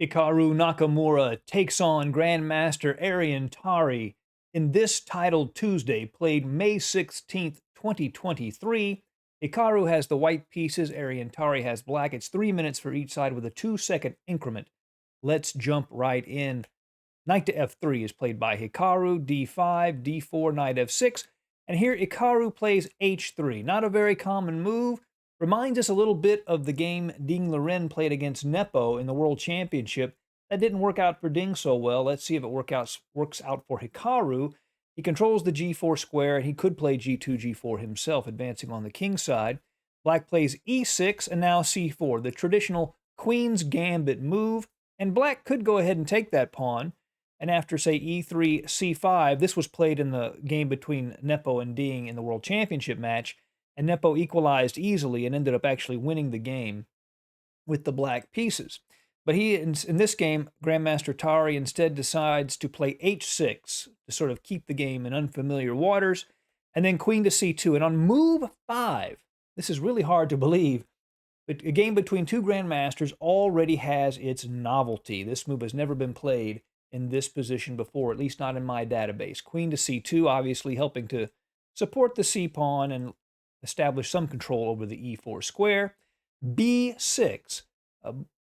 Hikaru Nakamura takes on Grandmaster Aryan Tari in this titled Tuesday, played May 16th, 2023. Hikaru has the white pieces, Aryan Tari has black. It's 3 minutes for each side with a 2-second increment. Let's jump right in. Knight to f3 is played by Hikaru, d5, d4, knight f6, and here Hikaru plays h3. Not a very common move. Reminds us a little bit of the game Ding Liren played against Nepo in the World Championship. That didn't work out for Ding so well. Let's see if it works out for Hikaru. He controls the g4 square, and he could play g2, g4 himself, advancing on the king side. Black plays e6 and now c4, the traditional queen's gambit move, and black could go ahead and take that pawn. And after, say, e3, c5, this was played in the game between Nepo and Ding in the World Championship match, and Nepo equalized easily and ended up actually winning the game with the black pieces. But in this game, Grandmaster Tari instead decides to play h6 to sort of keep the game in unfamiliar waters, and then queen to c2. And on move 5, this is really hard to believe, but a game between two grandmasters already has its novelty. This move has never been played in this position before, at least not in my database. Queen to c2, obviously helping to support the c-pawn and establish some control over the e4 square. b6.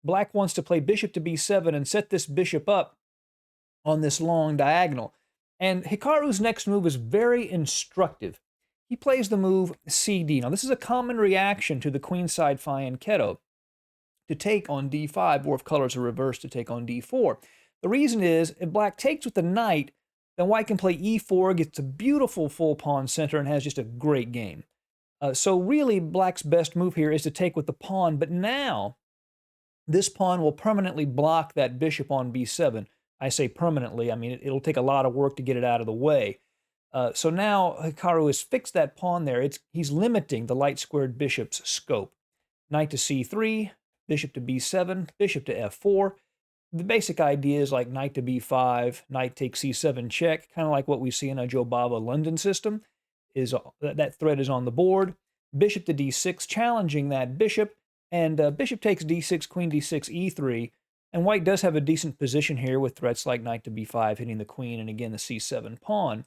Black wants to play bishop to b7 and set this bishop up on this long diagonal. And Hikaru's next move is very instructive. He plays the move cd. Now, this is a common reaction to the queenside fianchetto, to take on d5, or if colors are reversed, to take on d4. The reason is, if black takes with the knight, then white can play e4, gets a beautiful full pawn center, and has just a great game. So really, black's best move here is to take with the pawn, but now this pawn will permanently block that bishop on b7. I say permanently, I mean it'll take a lot of work to get it out of the way. So now Hikaru has fixed that pawn there. He's limiting the light squared bishop's scope. Knight to c3, bishop to b7, bishop to f4. The basic idea is like knight to b5, knight takes c7 check, kind of like what we see in a Jobava London system. That threat is on the board. Bishop to d6, challenging that bishop, and bishop takes d6, queen d6, e3. And white does have a decent position here with threats like knight to b5 hitting the queen and again the c7 pawn.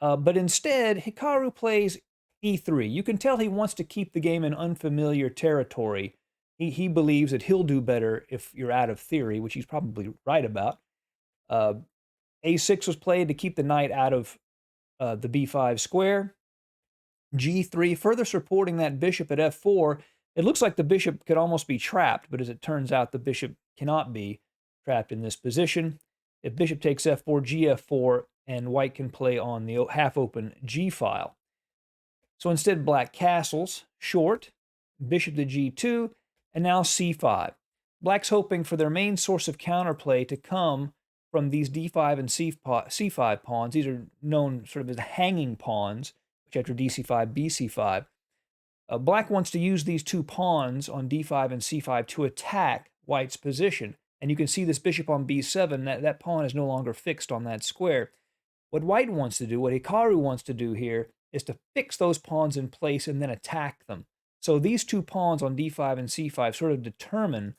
But instead, Hikaru plays e3. You can tell he wants to keep the game in unfamiliar territory. He believes that he'll do better if you're out of theory, which he's probably right about. a6 was played to keep the knight out of the b5 square. g3, further supporting that bishop at f4. It looks like the bishop could almost be trapped, but as it turns out, the bishop cannot be trapped in this position. If bishop takes f4, gf4, and white can play on the half-open g-file. So instead, black castles, short, bishop to g2, and now c5. Black's hoping for their main source of counterplay to come from these d5 and c5 pawns. These are known sort of as hanging pawns, which after dc5, bc5. Black wants to use these two pawns on d5 and c5 to attack white's position. And you can see this bishop on b7, that pawn is no longer fixed on that square. What white wants to do, what Hikaru wants to do here, is to fix those pawns in place and then attack them. So these two pawns on d5 and c5 sort of determine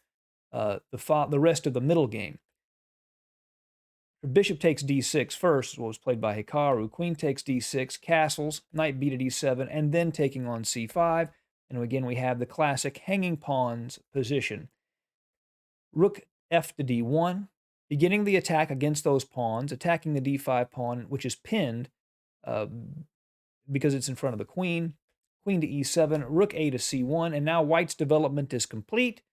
the rest of the middle game. Bishop takes d6 first, what was played by Hikaru. Queen takes d6, castles, knight b to d7, and then taking on c5. And again, we have the classic hanging pawns position. Rook f to d1, beginning the attack against those pawns, attacking the d5 pawn, which is pinned because it's in front of the queen. Queen to e7, rook a to c1, and now white's development is complete.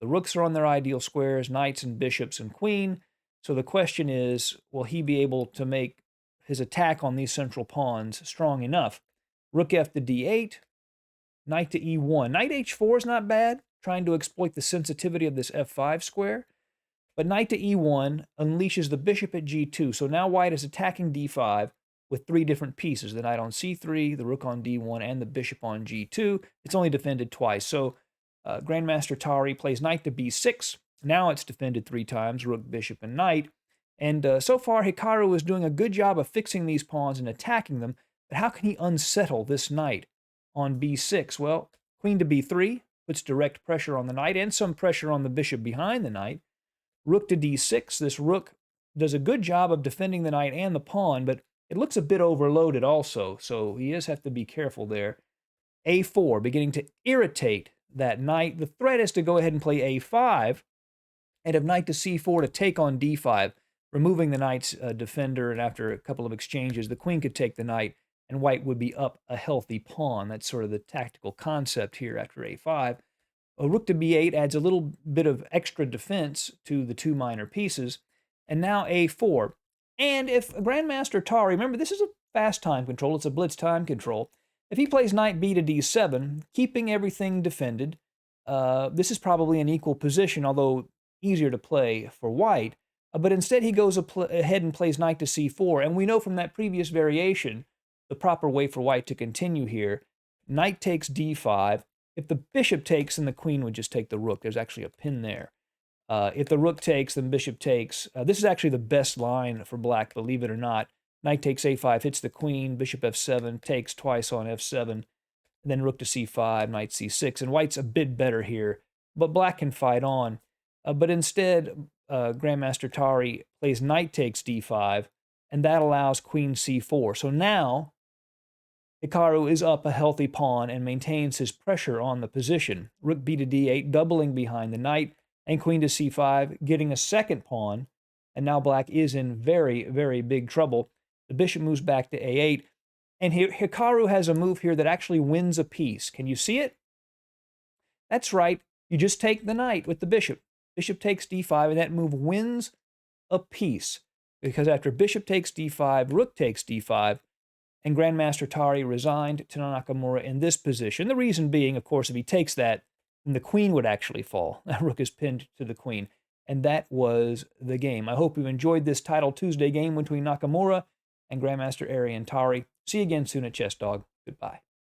The rooks are on their ideal squares, knights and bishops and queen. So the question is, will he be able to make his attack on these central pawns strong enough? Rook f to d8, knight to e1. Knight h4 is not bad, trying to exploit the sensitivity of this f5 square. But knight to e1 unleashes the bishop at g2. So now white is attacking d5 with three different pieces, the knight on c3, the rook on d1, and the bishop on g2. It's only defended twice. So Grandmaster Tari plays knight to b6. Now it's defended 3 times, rook, bishop, and knight. And so far, Hikaru is doing a good job of fixing these pawns and attacking them. But how can he unsettle this knight on b6? Well, queen to b3 puts direct pressure on the knight and some pressure on the bishop behind the knight. Rook to d6. This rook does a good job of defending the knight and the pawn, but it looks a bit overloaded also, so he does have to be careful there. a4, beginning to irritate that knight. The threat is to go ahead and play a5, and have knight to c4 to take on d5, removing the knight's defender, and after a couple of exchanges, the queen could take the knight, and white would be up a healthy pawn. That's sort of the tactical concept here after a5. A rook to b8 adds a little bit of extra defense to the two minor pieces, and now a4. And if Grandmaster Tari, remember this is a fast time control, it's a blitz time control, if he plays knight b to d7, keeping everything defended, this is probably an equal position, although easier to play for white. But instead he goes ahead and plays knight to c4, and we know from that previous variation the proper way for white to continue here. Knight takes d5. If the bishop takes, then the queen would just take the rook. There's actually a pin there. If the rook takes, then bishop takes. This is actually the best line for black, believe it or not. Knight takes a5, hits the queen, bishop f7, takes twice on f7, then rook to c5, knight c6, and white's a bit better here, but black can fight on. But instead, Grandmaster Tari plays knight takes d5, and that allows queen c4. So now, Hikaru is up a healthy pawn and maintains his pressure on the position. Rook b to d8, doubling behind the knight, and queen to c5, getting a second pawn, and now black is in very, very big trouble. The bishop moves back to a8, and Hikaru has a move here that actually wins a piece. Can you see it? That's right. You just take the knight with the bishop. Bishop takes d5, and that move wins a piece, because after bishop takes d5, rook takes d5, and Grandmaster Tari resigned to Nakamura in this position. The reason being, of course, if he takes that, then the queen would actually fall. That rook is pinned to the queen. And that was the game. I hope you enjoyed this Title Tuesday game between Nakamura and Grandmaster Aryan Tari. See you again soon at Chess Dog. Goodbye.